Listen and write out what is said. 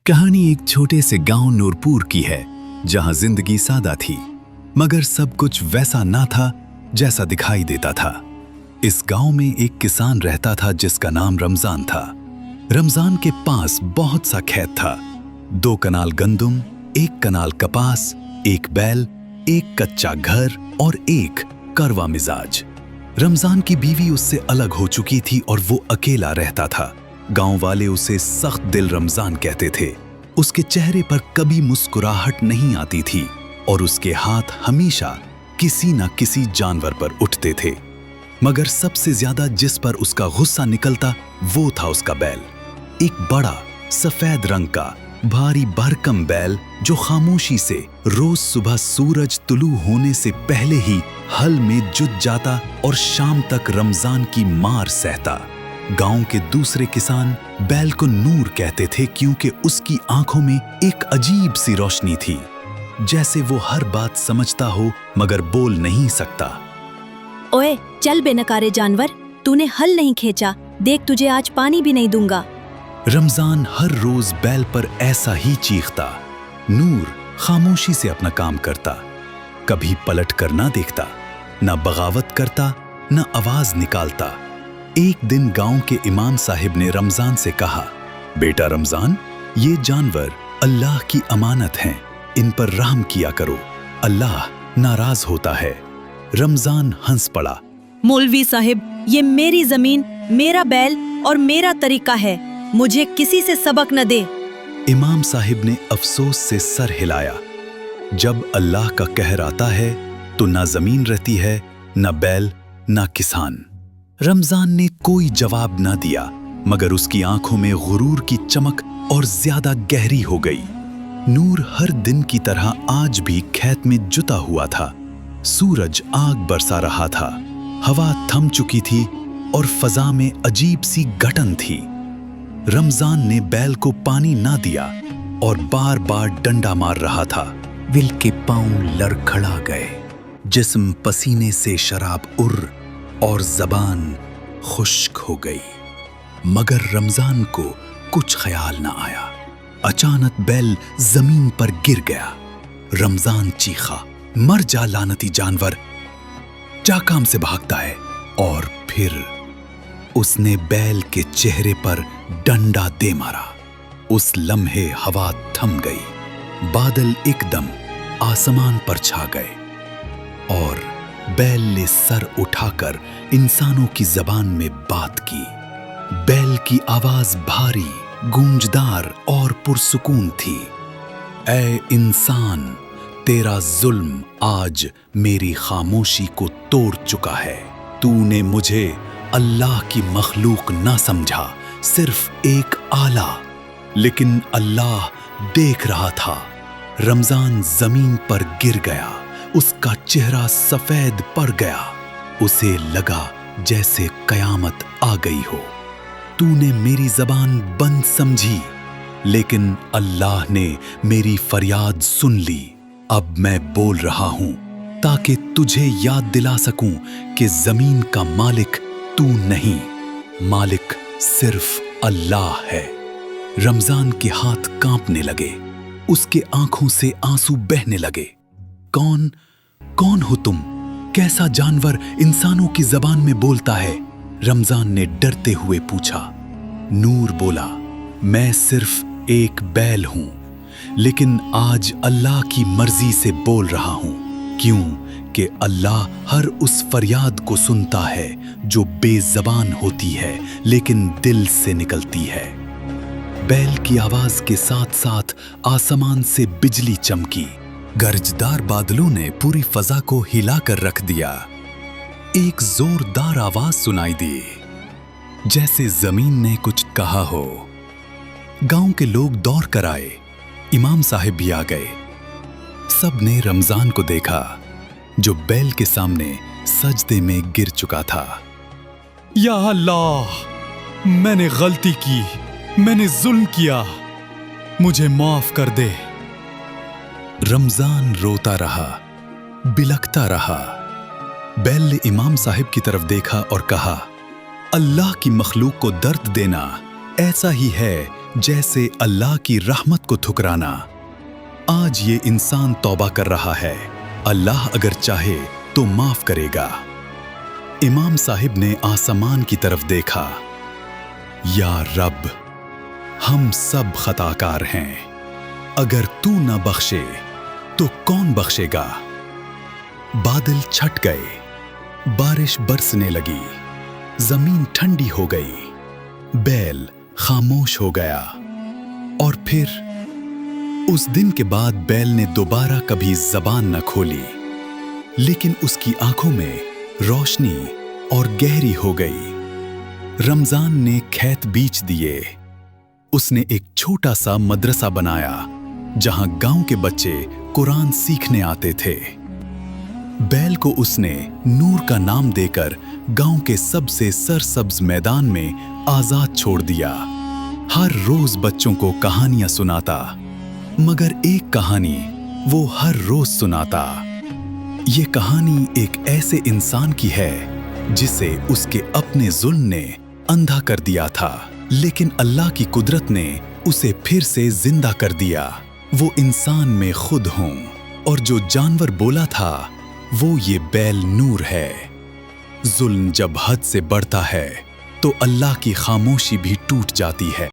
कहानी एक छोटे से गांव नूरपुर की है, जहां जिंदगी सादा थी, मगर सब कुछ वैसा ना था जैसा दिखाई देता था। इस गांव में एक किसान रहता था जिसका नाम रमजान था। रमजान के पास बहुत सा खेत था, 2 कनाल गंदुम, 1 कनाल कपास, 1 बैल, 1 कच्चा घर और 1 करवा मिजाज। रमजान की बीवी उससे अलग हो चुकी थी और वो अकेला रहता था। गांव वाले उसे सख्त दिल रमजान कहते थे। उसके चेहरे पर कभी मुस्कुराहट नहीं आती थी और उसके हाथ हमेशा किसी न किसी जानवर पर उठते थे, मगर सबसे ज्यादा जिस पर उसका गुस्सा निकलता वो था उसका बैल। एक बड़ा सफेद रंग का भारी भरकम बैल जो खामोशी से रोज सुबह सूरज तुलू होने से पहले ही हल में जुट जाता और शाम तक रमजान की मार सहता। गांव के दूसरे किसान बैल को नूर कहते थे क्योंकि उसकी आंखों में एक अजीब सी रोशनी थी, जैसे वो हर बात समझता हो मगर बोल नहीं सकता। ओए चल बेनकारे जानवर, तूने हल नहीं खींचा, देख तुझे आज पानी भी नहीं दूंगा। रमजान हर रोज बैल पर ऐसा ही चीखता। नूर खामोशी से अपना काम करता, कभी पलट कर ना देखता, ना बगावत करता, ना आवाज निकालता। एक दिन गांव के इमाम साहिब ने रमजान से कहा, बेटा रमजान, ये जानवर अल्लाह की अमानत हैं, इन पर रहम किया करो, अल्लाह नाराज होता है। रमजान हंस पड़ा। मौलवी साहिब, ये मेरी जमीन, मेरा बैल और मेरा तरीका है, मुझे किसी से सबक न दे। इमाम साहिब ने अफसोस से सर हिलाया। जब अल्लाह का कहर आता है तो ना जमीन रहती है, ना बैल, ना किसान। रमजान ने कोई जवाब ना दिया, मगर उसकी आंखों में गुरूर की चमक और ज्यादा गहरी हो गई। नूर हर दिन की तरह आज भी खेत में जुटा हुआ था। सूरज आग बरसा रहा था, हवा थम चुकी थी और फजा में अजीब सी घटन थी। रमजान ने बैल को पानी ना दिया और बार बार डंडा मार रहा था। विल के पांव लड़खड़ा गए, जिस्म पसीने से शराब उर और जबान खुश्क हो गई, मगर रमजान को कुछ ख्याल ना आया। अचानक बैल जमीन पर गिर गया। रमजान चीखा, मर जा लानती जानवर, जा काम से भागता है। और फिर उसने बैल के चेहरे पर डंडा दे मारा। उस लम्हे हवा थम गई, बादल एकदम आसमान पर छा गए और बैल ने सर उठाकर इंसानों की जबान में बात की। बैल की आवाज भारी, गूंजदार और पुरसुकून थी। ऐ इंसान, तेरा जुल्म आज मेरी खामोशी को तोड़ चुका है। तूने मुझे अल्लाह की मखलूक ना समझा, सिर्फ एक आला, लेकिन अल्लाह देख रहा था। रमजान जमीन पर गिर गया, उसका चेहरा सफेद पड़ गया। उसे लगा जैसे कयामत आ गई हो। तूने मेरी जबान बंद समझी, लेकिन अल्लाह ने मेरी फरियाद सुन ली। अब मैं बोल रहा हूं ताकि तुझे याद दिला सकूं कि जमीन का मालिक तू नहीं, मालिक सिर्फ अल्लाह है। रमजान के हाथ कांपने लगे, उसके आंखों से आंसू बहने लगे। कौन हो तुम? कैसा जानवर इंसानों की जबान में बोलता है? रमजान ने डरते हुए पूछा। नूर बोला, मैं सिर्फ एक बैल हूं, लेकिन आज अल्लाह की मर्जी से बोल रहा हूं। क्यों कि अल्लाह हर उस फरियाद को सुनता है जो बेजबान होती है लेकिन दिल से निकलती है। बैल की आवाज के साथ साथ आसमान से बिजली चमकी। गरजदार बादलों ने पूरी फजा को हिला कर रख दिया। एक जोरदार आवाज सुनाई दी, जैसे जमीन ने कुछ कहा हो। गांव के लोग दौड़ कर आए, इमाम साहिब भी आ गए। सब ने रमजान को देखा, जो बैल के सामने सजदे में गिर चुका था। या अल्लाह, मैंने गलती की, मैंने जुल्म किया, मुझे माफ कर दे। रमजान रोता रहा, बिलखता रहा। बैल ने इमाम साहिब की तरफ देखा और कहा, अल्लाह की मखलूक को दर्द देना ऐसा ही है जैसे अल्लाह की रहमत को ठुकराना। आज ये इंसान तौबा कर रहा है, अल्लाह अगर चाहे तो माफ करेगा। इमाम साहिब ने आसमान की तरफ देखा। या रब, हम सब खताकार हैं, अगर तू न बख्शे तो कौन बख्शेगा। बादल छट गए, बारिश बरसने लगी, जमीन ठंडी हो गई, बैल खामोश हो गया। और फिर उस दिन के बाद बैल ने दोबारा कभी जबान न खोली, लेकिन उसकी आंखों में रोशनी और गहरी हो गई। रमजान ने खेत बीज दिए। उसने एक छोटा सा मदरसा बनाया जहां गांव के बच्चे कुरान सीखने आते थे। बैल को उसने नूर का नाम देकर गांव के सबसे सरसब्ज मैदान में आजाद छोड़ दिया। हर रोज बच्चों को कहानियां सुनाता, मगर एक कहानी वो हर रोज सुनाता। ये कहानी एक ऐसे इंसान की है जिसे उसके अपने जुल्म ने अंधा कर दिया था, लेकिन अल्लाह की कुदरत ने उसे फिर से जिंदा कर दिया। वो इंसान में खुद हूं, और जो जानवर बोला था वो ये बैल नूर है। जुल्म जब हद से बढ़ता है तो अल्लाह की खामोशी भी टूट जाती है।